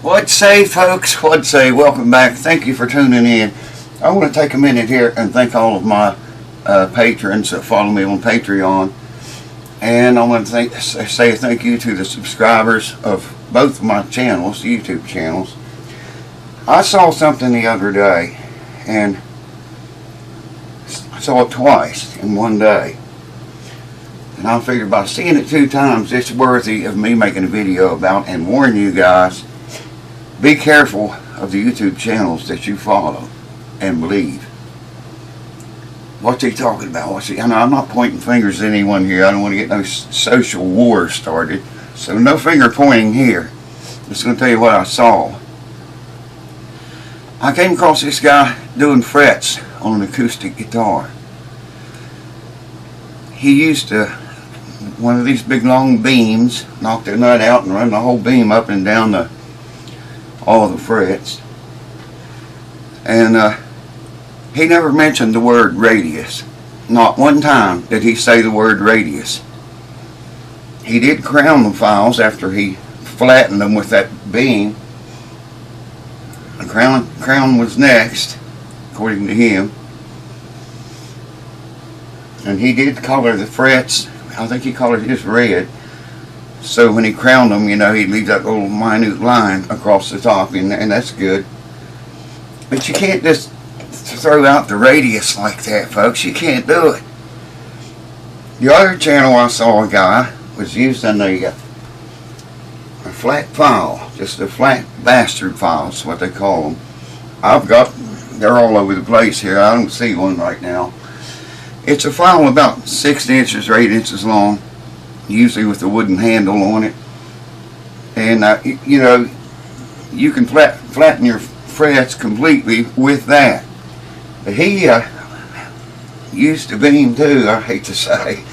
What'd say, folks? What'd say? Welcome back. Thank you for tuning in. I want to take a minute here and thank all of my patrons that follow me on Patreon. And I want to say thank you to the subscribers of both of my channels, YouTube channels. I saw something the other day, and I saw it twice in one day. And I figured by seeing it 2 times, it's worthy of me making a video about and warning you guys, be careful of the YouTube channels that you follow and believe. What's he talking about? I know I'm not pointing fingers at anyone here. I don't want to get no social war started. So no finger pointing here. I'm just going to tell you what I saw. I came across this guy doing frets on an acoustic guitar. He used one of these big long beams, knock the nut out and run the whole beam up and down all of the frets. And he never mentioned the word radius. Not one time did he say the word radius. He did crown the files after he flattened them with that beam. The crown was next, according to him. And he did color the frets. I think he colored his red. So when he crowned them, you know, he'd leave that little minute line across the top, and that's good. But you can't just throw out the radius like that, folks. You can't do it. The other channel I saw a guy was using a flat file, just a flat bastard file is what they call them. They're all over the place here. I don't see one right now. It's a file about 6 inches or 8 inches long, usually with a wooden handle on it. And you know, you can flatten your frets completely with that. But he used a beam too, I hate to say.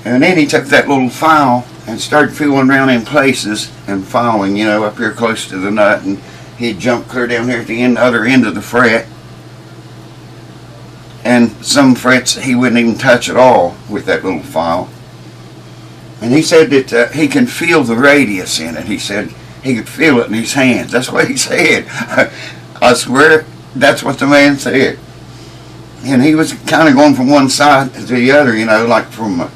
And then he took that little file and started feeling around in places and filing, you know, up here close to the nut, and he'd jump clear down here at the other end of the fret. And some frets he wouldn't even touch at all with that little file. And he said that he can feel the radius in it. He said he could feel it in his hands. That's what he said. I swear, that's what the man said. And he was kind of going from one side to the other, you know, like from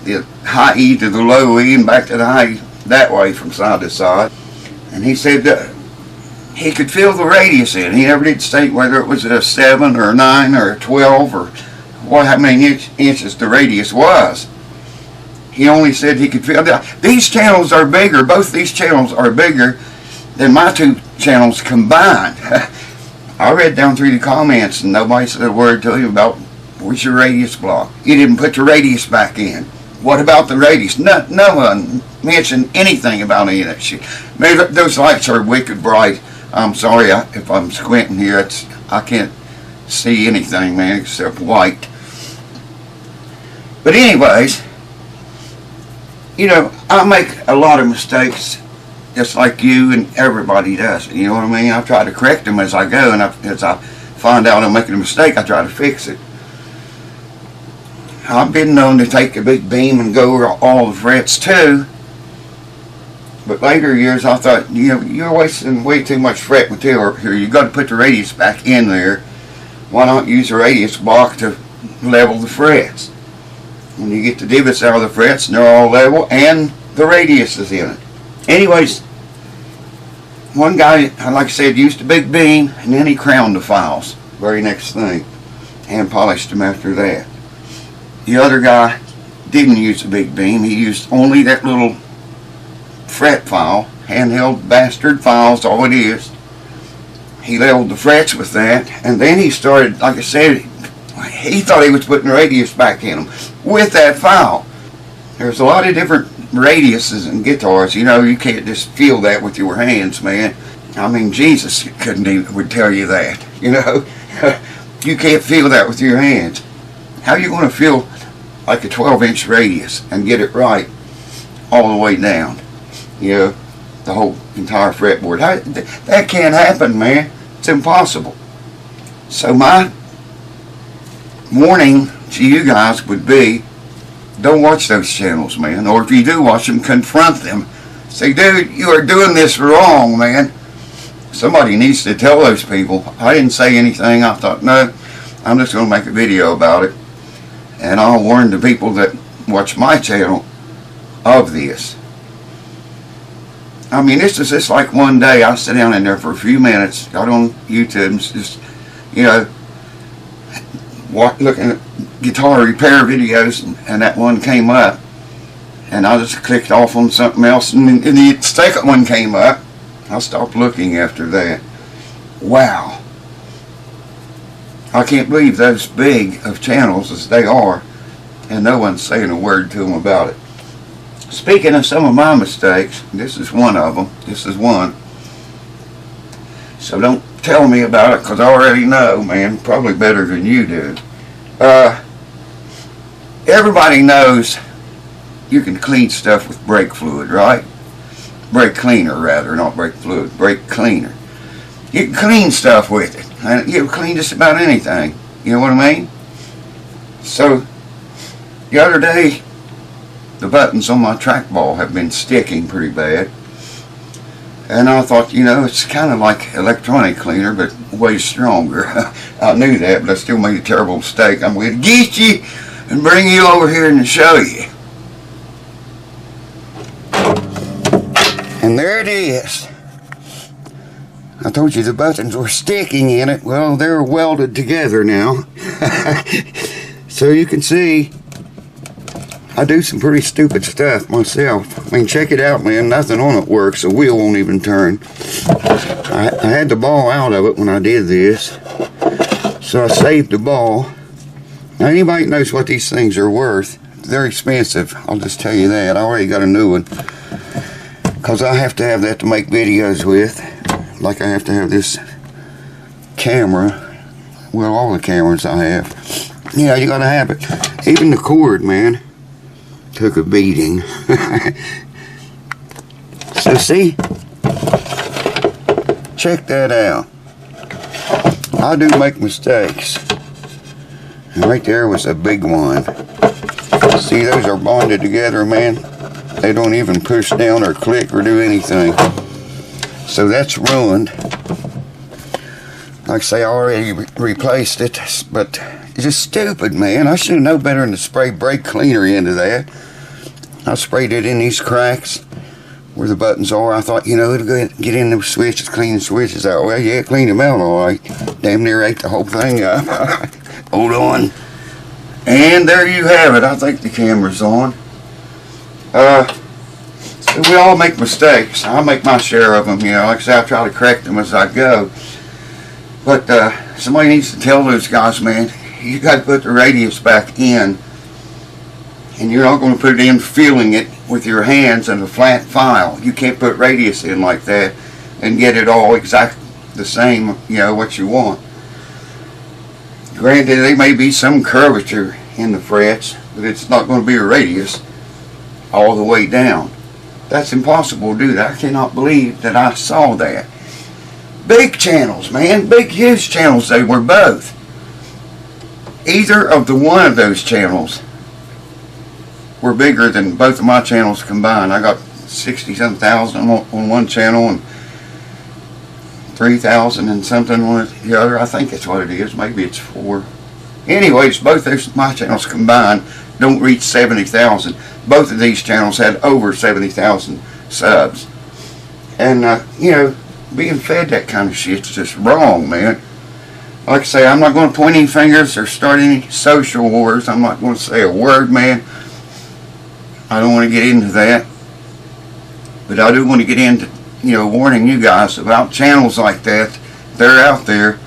the high E to the low E and back to the high E, that way from side to side. And he said he could feel the radius in it. He never did state whether it was a 7 or a 9 or a 12 or how many inches the radius was. He only said he could feel that. These channels are bigger. Both these channels are bigger than my 2 channels combined. I read down through the comments and nobody said a word to him about where's your radius block. You didn't put your radius back in. What about the radius? No one mentioned anything about any of that shit. Maybe those lights are wicked bright. I'm sorry if I'm squinting here. I can't see anything, man, except white. But anyways, you know, I make a lot of mistakes, just like you and everybody does. You know what I mean? I try to correct them as I go, and as I find out I'm making a mistake, I try to fix it. I've been known to take a big beam and go over all the frets too. But later years, I thought, you know, you're wasting way too much fret material here. You've got to put the radius back in there. Why not use a radius block to level the frets? When you get the divots out of the frets, and they're all level, and the radius is in it. Anyways, one guy, like I said, used a big beam, and then he crowned the files. Very next thing. And polished them after that. The other guy didn't use a big beam. He used only that little fret file, handheld bastard files, all it is. He leveled the frets with that, and then he started, like I said, he thought he was putting radius back in them with that file. There's a lot of different radiuses in guitars. You know, you can't just feel that with your hands, man. I mean, Jesus would tell you that, you know. You can't feel that with your hands. How are you going to feel like a 12-inch radius and get it right all the way down? You know, the whole entire fretboard. That can't happen, man. It's impossible. So my warning to you guys would be, don't watch those channels, man. Or if you do watch them, confront them Say, dude, you are doing this wrong, man. Somebody needs to tell those people. I didn't say anything. I thought, no, I'm just going to make a video about it. And I'll warn the people that watch my channel of this. I mean, this is just like one day I sat down in there for a few minutes, got on YouTube and just, you know, looking at guitar repair videos, and that one came up. And I just clicked off on something else, and the second one came up. I stopped looking after that. Wow. I can't believe those big of channels as they are, and no one's saying a word to them about it. Speaking of some of my mistakes, this is one of them. This is one. So don't tell me about it, because I already know, man. Probably better than you do. Everybody knows you can clean stuff with brake fluid, right? Brake cleaner, rather, not brake fluid. Brake cleaner. You can clean stuff with it. And you can clean just about anything. You know what I mean? So, the other day, the buttons on my trackball have been sticking pretty bad. And I thought, you know, it's kind of like electronic cleaner, but way stronger. I knew that, but I still made a terrible mistake. I'm going to get you and bring you over here and show you. And there it is. I told you the buttons were sticking in it. Well, they're welded together now. So you can see, I do some pretty stupid stuff myself. I mean, check it out, man. Nothing on it works. The wheel won't even turn. I had the ball out of it when I did this. So I saved the ball. Now, anybody knows what these things are worth. They're expensive. I'll just tell you that. I already got a new one, because I have to have that to make videos with. Like I have to have this camera. Well, all the cameras I have. You know, you gotta have it. Even the cord, man, took a beating. So see? Check that out. I do make mistakes. And right there was a big one. See, those are bonded together, man. They don't even push down or click or do anything. So that's ruined. Like I say, I already replaced it, but it's just stupid, man. I should have known better than to spray brake cleaner into that. I sprayed it in these cracks where the buttons are. I thought, you know, it'll get in the switches, clean the switches out. Well, yeah, clean them out all right. Damn near ate the whole thing up. Hold on. And there you have it. I think the camera's on. We all make mistakes. I make my share of them, you know. Like I say, I try to correct them as I go. But somebody needs to tell those guys, man, you got to put the radius back in. And you're not going to put it in feeling it with your hands and a flat file. You can't put radius in like that and get it all exactly the same, you know, what you want. Granted, there may be some curvature in the frets, but it's not going to be a radius all the way down. That's impossible to do that. I cannot believe that I saw that. Big channels, man. Big, huge channels. They were both. Either of the one of those channels were bigger than both of my channels combined. I got 60-some thousand on one channel and 3,000 and something on the other. I think that's what it is. Maybe it's 4. Anyways, both those my channels combined don't reach 70,000. Both of these channels had over 70,000 subs. And, you know, being fed that kind of shit's just wrong, man. Like I say, I'm not going to point any fingers or start any social wars. I'm not going to say a word, man. I don't want to get into that. But I do want to get into, you know, warning you guys about channels like that. They're out there.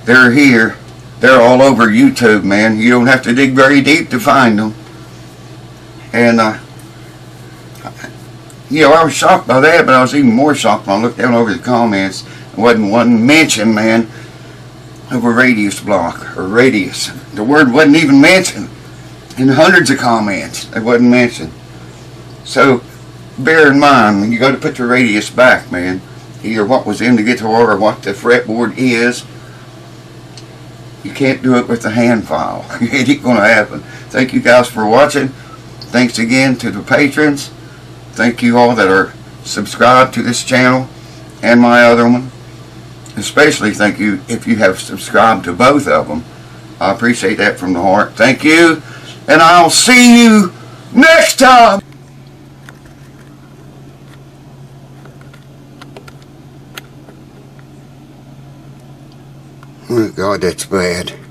They're here. They're all over YouTube, man. You don't have to dig very deep to find them. And, you know, I was shocked by that, but I was even more shocked when I looked down over the comments. There wasn't one mention, man, of a radius block or radius. The word wasn't even mentioned. In hundreds of comments, it wasn't mentioned. So, bear in mind, when you got to put the radius back, man, either what was in the guitar or what the fretboard is, you can't do it with the hand file. It ain't going to happen. Thank you guys for watching. Thanks again to the patrons. Thank you all that are subscribe to this channel and my other one. Especially thank you if you have subscribed to both of them. I appreciate that from the heart. Thank you, and I'll see you next time. Oh God, that's bad.